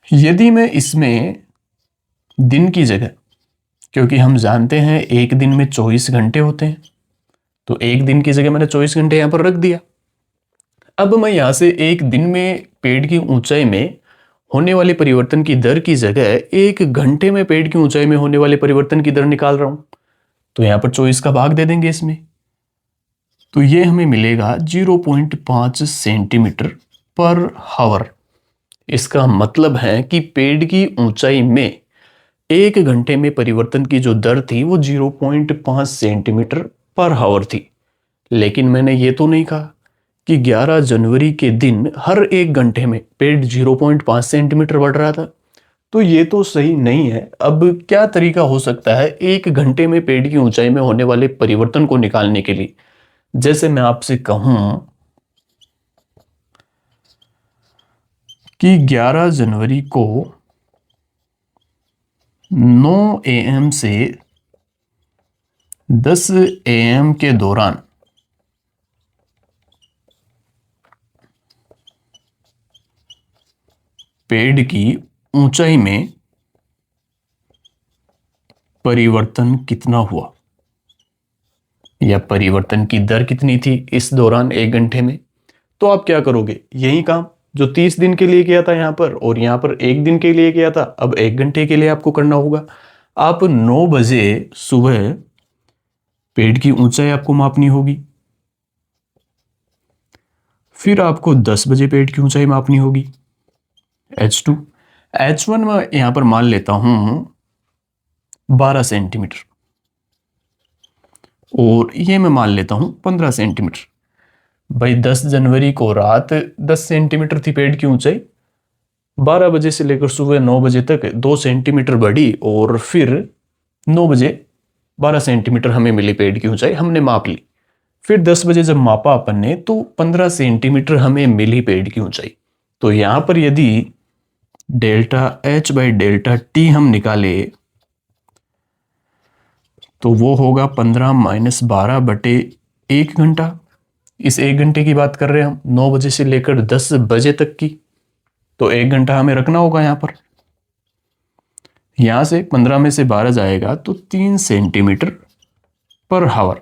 यदि मैं इसमें दिन की जगह, क्योंकि हम जानते हैं एक दिन में 24 घंटे होते हैं, तो एक दिन की जगह मैंने 24 घंटे यहां पर रख दिया। अब मैं यहां से एक दिन में पेड़ की ऊंचाई में होने वाले परिवर्तन की दर की जगह एक घंटे में पेड़ की ऊंचाई में होने वाले परिवर्तन की दर निकाल रहा हूं, तो यहां पर 24 का भाग दे देंगे इसमें। तो ये हमें मिलेगा 0.5 सेंटीमीटर पर हावर। इसका मतलब है कि पेड़ की ऊंचाई में एक घंटे में परिवर्तन की जो दर थी वो 0.5 सेंटीमीटर पर हावर थी। लेकिन मैंने ये तो नहीं कहा कि 11 जनवरी के दिन हर एक घंटे में पेड़ 0.5 सेंटीमीटर बढ़ रहा था। तो ये तो सही नहीं है। अब क्या तरीका हो सकता है एक घंटे में पेड़ की ऊंचाई में होने वाले परिवर्तन को निकालने के लिए। जैसे मैं आपसे कहूं कि 11 जनवरी को 9 AM से 10 AM के दौरान पेड़ की ऊंचाई में परिवर्तन कितना हुआ या परिवर्तन की दर कितनी थी इस दौरान 1 घंटे में, तो आप क्या करोगे, यही काम जो 30 दिन के लिए किया था यहां पर और यहां पर 1 दिन के लिए किया था, अब 1 घंटे के लिए आपको करना होगा। आप 9 बजे सुबह पेड़ की ऊंचाई आपको मापनी होगी, फिर आपको 10 बजे पेड़ की ऊंचाई मापनी होगी H2। H1 में यहां पर मान लेता हूं 12 सेंटीमीटर और ये मैं मान लेता हूं 15 सेंटीमीटर। भाई 10 जनवरी को रात 10 सेंटीमीटर थी पेड़ की ऊंचाई, 12 बजे से लेकर सुबह 9 बजे तक 2 सेंटीमीटर बढ़ी और फिर 9 बजे 12 सेंटीमीटर हमें मिली पेड़ की ऊंचाई, हमने माप ली। फिर 10 बजे जब मापा अपन ने तो 15 सेंटीमीटर हमें मिली पेड़ की ऊंचाई। तो यहां पर यदि delta H by delta T हम निकाले तो वो होगा 15 माइनस 12 बटे 1 घंटा। इस 1 घंटे की बात कर रहे हैं हम, 9 बजे से लेकर 10 बजे तक की, तो 1 घंटा हमें रखना होगा यहां पर। यहां से 15 में से 12 जाएगा तो 3 सेंटीमीटर पर हावर,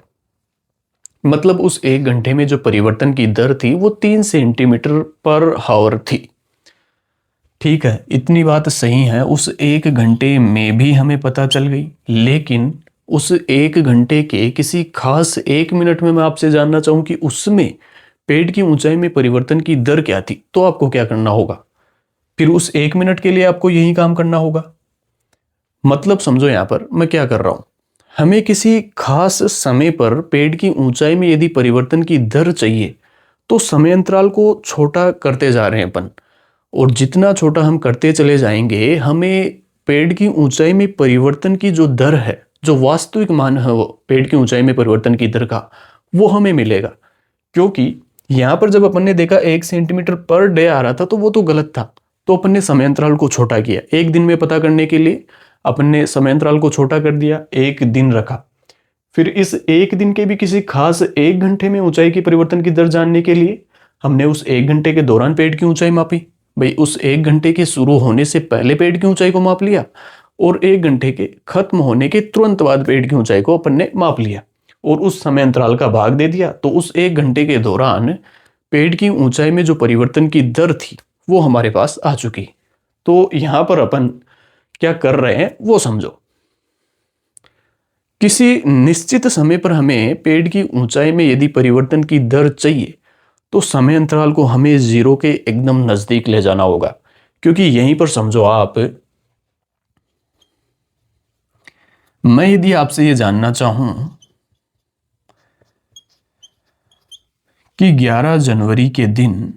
मतलब उस 1 घंटे में जो परिवर्तन की दर थी वो 3 सेंटीमीटर पर हावर थी। ठीक है, इतनी बात सही है, उस 1 घंटे में भी हमें पता चल गई, लेकिन उस 1 घंटे के किसी खास 1 मिनट में मैं आपसे जानना चाहूं कि उसमें पेड़ की ऊंचाई में परिवर्तन की दर क्या थी, तो आपको क्या करना होगा, फिर उस 1 मिनट के लिए आपको यही काम करना होगा। मतलब समझो यहां पर मैं क्या कर रहा हूं, हमें किसी खास समय पर पेड़ की ऊंचाई में यदि परिवर्तन की दर चाहिए तो समय अंतराल को छोटा करते जा रहे हैं अपन, और जितना छोटा हम करते चले जाएंगे हमें पेड़ की ऊंचाई में परिवर्तन की जो दर है, जो वास्तविक मान है वो पेड़ की ऊंचाई में परिवर्तन की दर का, वो हमें मिलेगा। क्योंकि यहां पर जब अपन ने देखा 1 सेंटीमीटर पर डे आ रहा था तो वो तो गलत था, तो अपन ने समय अंतराल को छोटा किया, 1 दिन में पता करने के लिए अपन ने समय अंतराल को छोटा कर दिया, 1 दिन रखा। फिर इस 1 दिन के भी किसी खास 1 घंटे में ऊंचाई की परिवर्तन की दर जानने के लिए हमने उस 1 घंटे के दौरान पेड़ की ऊंचाई मापी। भाई उस 1 घंटे के शुरू होने से पहले पेड़ की ऊंचाई को माप लिया और 1 घंटे के खत्म होने के तुरंत बाद पेड़ की ऊंचाई को अपन ने माप लिया और उस समय अंतराल का भाग दे दिया, तो उस 1 घंटे के दौरान पेड़ की ऊंचाई में जो परिवर्तन की दर थी वो हमारे पास आ चुकी। तो यहां पर अपन क्या कर रहे हैं वो समझो, किसी निश्चित समय पर हमें पेड़ की ऊंचाई में यदि परिवर्तन की दर चाहिए तो समय अंतराल को हमें 0 के एकदम नजदीक ले जाना होगा। क्योंकि यहीं पर समझो आप, मैं यदि आपसे ये जानना चाहूं कि 11 जनवरी के दिन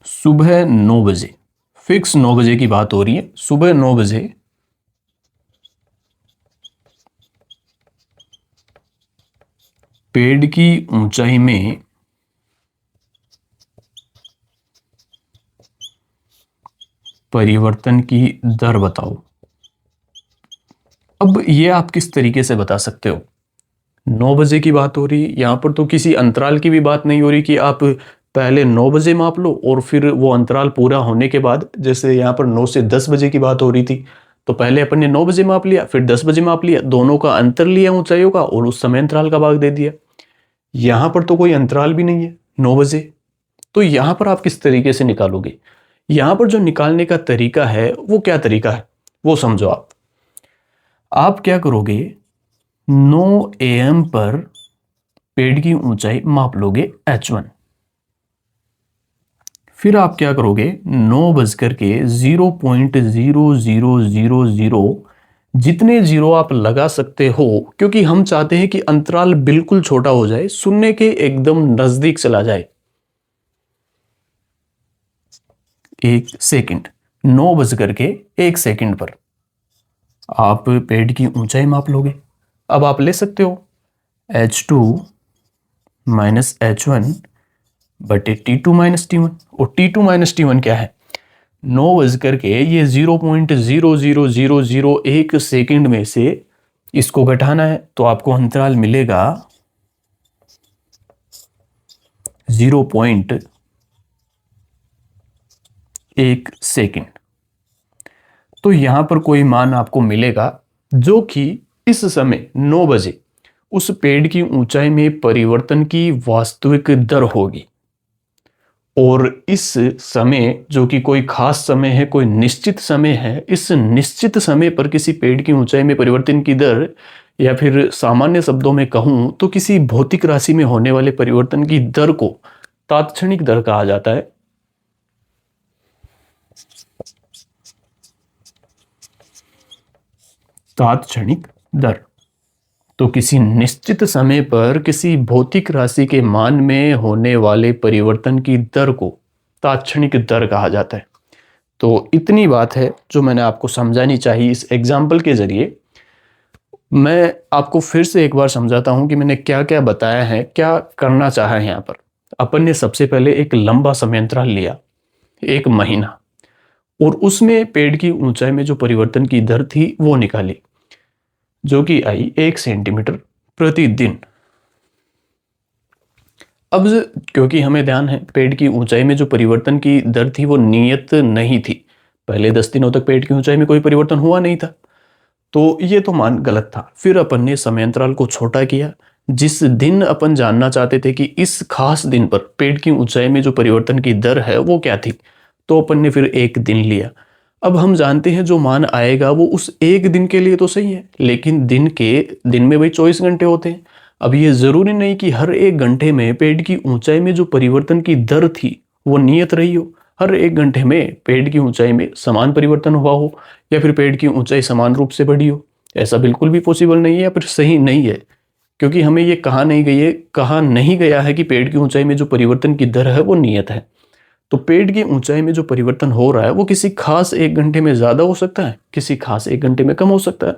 सुबह 9 बजे, फिक्स 9 बजे की बात हो रही है, सुबह 9 बजे पेड़ की ऊंचाई में परिवर्तन की दर बताओ। अब ये आप किस तरीके से बता सकते हो, 9 बजे की बात हो रही, यहां पर तो किसी अंतराल की भी बात नहीं हो रही कि आप पहले 9 बजे माप लो और फिर वो अंतराल पूरा होने के बाद, जैसे यहां पर 9 से 10 बजे की बात हो रही थी, तो पहले अपन ने 9 बजे माप लिया फिर 10 बजे माप लिया, दोनों का अंतर लिया ऊंचाइयों का और उस समय अंतराल का भाग दे दिया। यहां पर तो कोई अंतराल भी नहीं है 9 बजे, तो यहां पर आप किस तरीके से निकालोगे, यहां पर जो निकालने का तरीका है वो क्या तरीका है वो समझो। आप क्या करोगे, 9 AM पर पेड़ की ऊंचाई माप लोगे H1, फिर आप क्या करोगे 9 बजकर के 0.0000 जितने जीरो आप लगा सकते हो, क्योंकि हम चाहते हैं कि अंतराल बिल्कुल छोटा हो जाए, शून्य के एकदम नजदीक चला जाए। 1 सेकंड, 9 बजकर के 1 सेकंड पर आप पेड़ की ऊंचाई माप लोगे। अब आप ले सकते हो H2 माइनस H1 बटे T2 माइनस T1, और T2 माइनस T1 क्या है, 9 बजकर के ये 0.00001 सेकंड में से इसको घटाना है, तो आपको अंतराल मिलेगा 0.1 सेकंड। तो यहां पर कोई मान आपको मिलेगा जो कि इस समय 9 बजे उस पेड़ की ऊंचाई में परिवर्तन की वास्तविक दर होगी। और इस समय जो कि कोई खास समय है, कोई निश्चित समय है, इस निश्चित समय पर किसी पेड़ की ऊंचाई में परिवर्तन की दर, या फिर सामान्य शब्दों में कहूं तो किसी भौतिक राशि में होने वाले परिवर्तन की दर को तात्क्षणिक दर कहा जाता है। तात्क्षणिक दर। तो किसी निश्चित समय पर किसी भौतिक राशि के मान में होने वाले परिवर्तन की दर को तात्क्षणिक दर कहा जाता है। तो इतनी बात है जो मैंने आपको समझानी चाहिए इस एग्जाम्पल के जरिए। मैं आपको फिर से एक बार समझाता हूं कि मैंने क्या क्या बताया है, क्या करना चाहा है। यहाँ पर अपन ने सबसे पहले एक लंबा समय अंतराल लिया, 1 महीना, और उसमें पेड़ की ऊंचाई में जो परिवर्तन की दर थी वो निकाली, जो कि आई 1 सेंटीमीटर प्रतिदिन। अब क्योंकि हमें ध्यान है पेड़ की ऊंचाई में जो परिवर्तन की दर थी वो नियत नहीं थी, पहले 10 दिनों तक पेड़ की ऊंचाई में कोई परिवर्तन हुआ नहीं था, तो ये तो मान गलत था। फिर अपन ने समय अंतराल को छोटा किया। जिस दिन अपन जानना चाहते थे कि इस खास दिन पर पेड़ की ऊंचाई में जो परिवर्तन की दर है वो क्या थी, तो अपन ने फिर एक दिन लिया। अब हम जानते हैं जो मान आएगा वो उस एक दिन के लिए तो सही है, लेकिन दिन में भाई 24 घंटे होते हैं। अब ये जरूरी नहीं कि हर एक घंटे में पेड़ की ऊंचाई में जो परिवर्तन की दर थी वो नियत रही हो। हर एक घंटे में पेड़ की ऊंचाई में समान परिवर्तन हुआ हो, या फिर पेड़ की ऊंचाई समान रूप से बढ़ी हो। ऐसा बिल्कुल भी पॉसिबल नहीं है, या फिर सही नहीं है, क्योंकि हमें ये कहा नहीं गया है कि पेड़ की ऊंचाई में जो परिवर्तन की दर है वो नियत है। तो पेड़ की ऊंचाई में जो परिवर्तन हो रहा है वो किसी खास एक घंटे में ज्यादा हो सकता है, किसी खास एक घंटे में कम हो सकता है।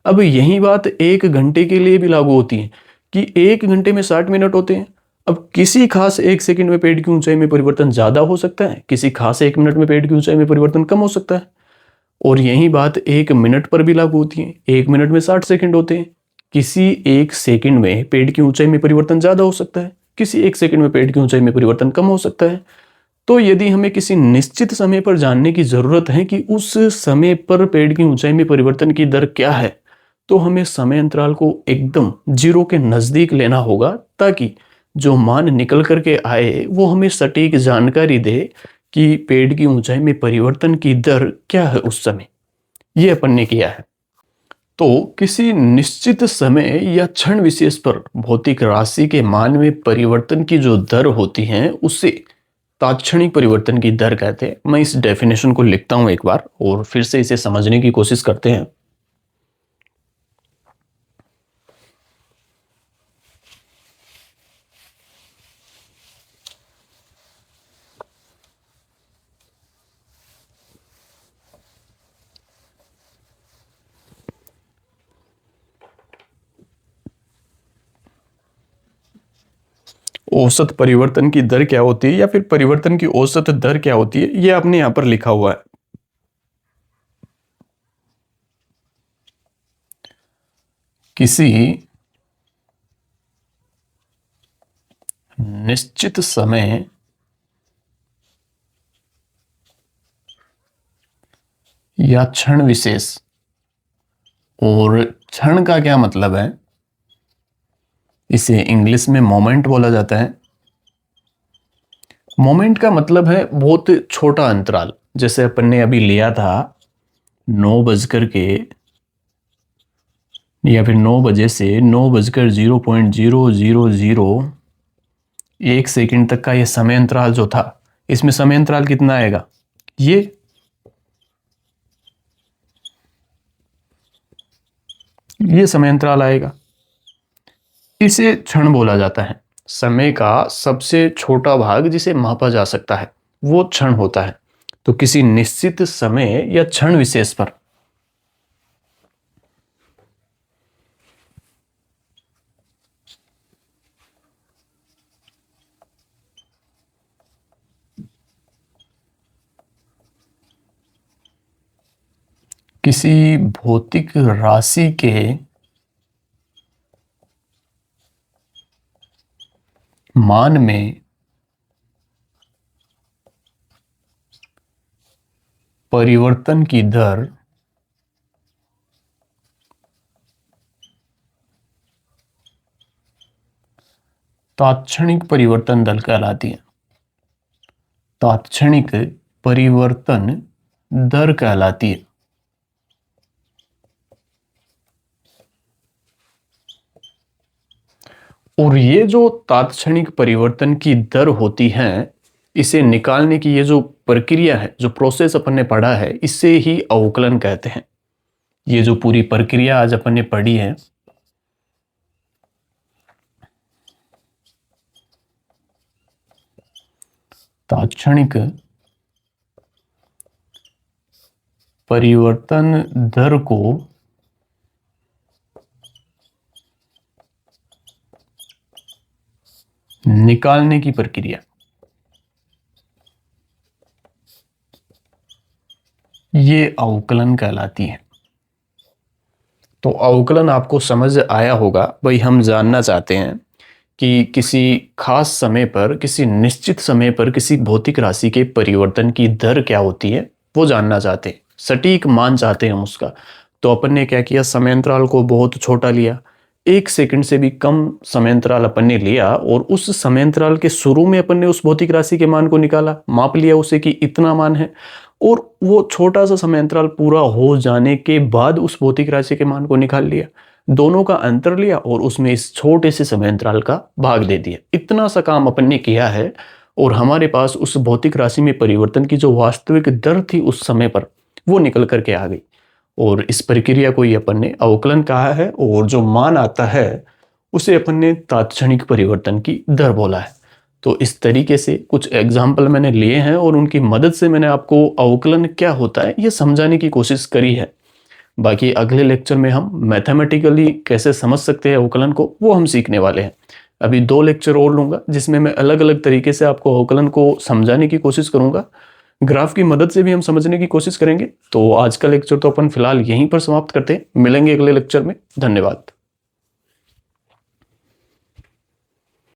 अब यही बात एक घंटे के लिए भी लागू होती है कि एक घंटे में 60 मिनट होते हैं। अब किसी खास एक सेकंड में पेड़ की ऊंचाई में परिवर्तन ज्यादा हो सकता है, किसी खास एक मिनट में पेड़ की ऊंचाई में परिवर्तन कम हो सकता है। और यही बात एक मिनट पर भी लागू होती है, एक मिनट में 60 सेकंड होते हैं। किसी एक सेकंड में पेड़ की ऊंचाई में परिवर्तन ज्यादा हो सकता है, किसी एक सेकंड में पेड़ की ऊंचाई में परिवर्तन कम हो सकता है। तो यदि हमें किसी निश्चित समय पर जानने की जरूरत है कि उस समय पर पेड़ की ऊंचाई में परिवर्तन की दर क्या है, तो हमें समय अंतराल को एकदम जीरो के नजदीक लेना होगा, ताकि जो मान निकल करके आए वो हमें सटीक जानकारी दे कि पेड़ की ऊंचाई में परिवर्तन की दर क्या है उस समय। ये अपन ने किया है। तो किसी निश्चित समय या क्षण विशेष पर भौतिक राशि के मान में परिवर्तन की जो दर होती है उसे तात्क्षणिक परिवर्तन की दर कहते हैं। मैं इस डेफिनेशन को लिखता हूं एक बार और फिर से इसे समझने की कोशिश करते हैं। औसत परिवर्तन की दर क्या होती है, या फिर परिवर्तन की औसत दर क्या होती है, ये आपने यहां पर लिखा हुआ है। किसी निश्चित समय या क्षण विशेष, और क्षण का क्या मतलब है, इसे इंग्लिश में मोमेंट बोला जाता है। मोमेंट का मतलब है बहुत छोटा अंतराल। जैसे अपन ने अभी लिया था 9 बजे या फिर 9 बजे से 9 बजकर 0.0001 सेकंड तक का ये समय अंतराल जो था, इसमें समय अंतराल कितना आएगा, ये समय अंतराल आएगा। इसे क्षण बोला जाता है। समय का सबसे छोटा भाग जिसे मापा जा सकता है वो क्षण होता है। तो किसी निश्चित समय या क्षण विशेष पर किसी भौतिक राशि के मान में परिवर्तन की दर तात्क्षणिक परिवर्तन दर कहलाती है। तात्क्षणिक परिवर्तन दर कहलाती है। और ये जो तात्क्षणिक परिवर्तन की दर होती है, इसे निकालने की ये जो प्रक्रिया है, जो प्रोसेस अपन ने पढ़ा है, इससे ही अवकलन कहते हैं। ये जो पूरी प्रक्रिया आज अपन ने पढ़ी है, तात्क्षणिक परिवर्तन दर को निकालने की प्रक्रिया, ये अवकलन कहलाती है। तो अवकलन आपको समझ आया होगा। भाई हम जानना चाहते हैं कि किसी खास समय पर, किसी निश्चित समय पर किसी भौतिक राशि के परिवर्तन की दर क्या होती है, वो जानना चाहते हैं, सटीक मान चाहते हैं हम उसका। तो अपन ने क्या किया, समयांतराल को बहुत छोटा लिया, 1 सेकंड से भी कम समयांतराल अपन ने लिया, और उस समयांतराल के शुरू में अपन ने उस भौतिक राशि के मान को निकाला, माप लिया उसे कि इतना मान है, और वो छोटा सा समयांतराल पूरा हो जाने के बाद उस भौतिक राशि के मान को निकाल लिया, दोनों का अंतर लिया और उसमें इस छोटे से समयांतराल का भाग दे दिया। इतना सा काम अपन ने किया है और हमारे पास उस भौतिक राशि में परिवर्तन की जो वास्तविक दर थी उस समय पर, वो निकल करके आ गई। और इस प्रक्रिया को ही अपन ने अवकलन कहा है, और जो मान आता है उसे अपन ने तात्क्षणिक परिवर्तन की दर बोला है। तो इस तरीके से कुछ एग्जाम्पल मैंने लिए हैं और उनकी मदद से मैंने आपको अवकलन क्या होता है ये समझाने की कोशिश करी है। बाकी अगले लेक्चर में हम मैथमेटिकली कैसे समझ सकते हैं अवकलन को, वो हम सीखने वाले हैं। अभी 2 लेक्चर और लूँगा जिसमें मैं अलग अलग तरीके से आपको अवकलन को समझाने की कोशिश करूँगा। ग्राफ की मदद से भी हम समझने की कोशिश करेंगे। तो आज का लेक्चर तो अपन फिलहाल यहीं पर समाप्त करते हैं, मिलेंगे अगले लेक्चर में। धन्यवाद।